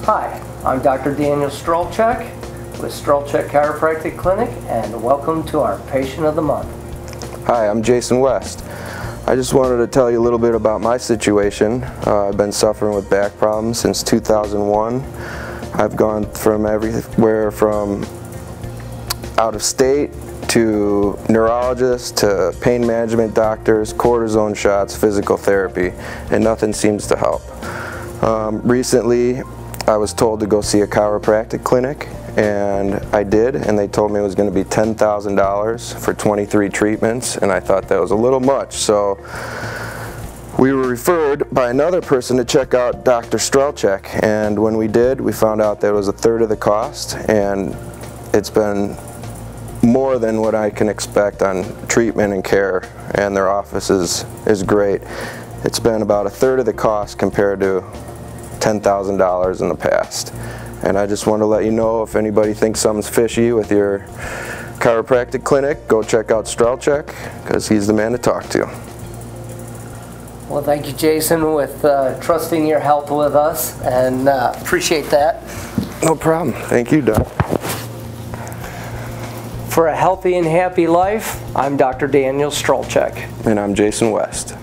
Hi, I'm Dr. Daniel Strolchek with Strolchek Chiropractic Clinic, and welcome to our Patient of the Month. Hi, I'm Jason West. I just wanted to tell you a little bit about my situation. I've been suffering with back problems since 2001. I've gone from everywhere from out of state to neurologists to pain management doctors, cortisone shots, physical therapy, and nothing seems to help. Recently, I was told to go see a chiropractic clinic, and I did, and they told me it was going to be $10,000 for 23 treatments, and I thought that was a little much. So we were referred by another person to check out Dr. Strelchek, and when we did, we found out that it was a third of the cost, and it's been more than what I can expect on treatment and care, and their office is great. It's been about a third of the cost compared to $10,000 in the past. And I just want to let you know, if anybody thinks something's fishy with your chiropractic clinic, go check out Strelchek, because he's the man to talk to. Well, thank you, Jason, with trusting your health with us, and appreciate that. No problem. Thank you, Doc. For a healthy and happy life, I'm Dr. Daniel Strolchek. And I'm Jason West.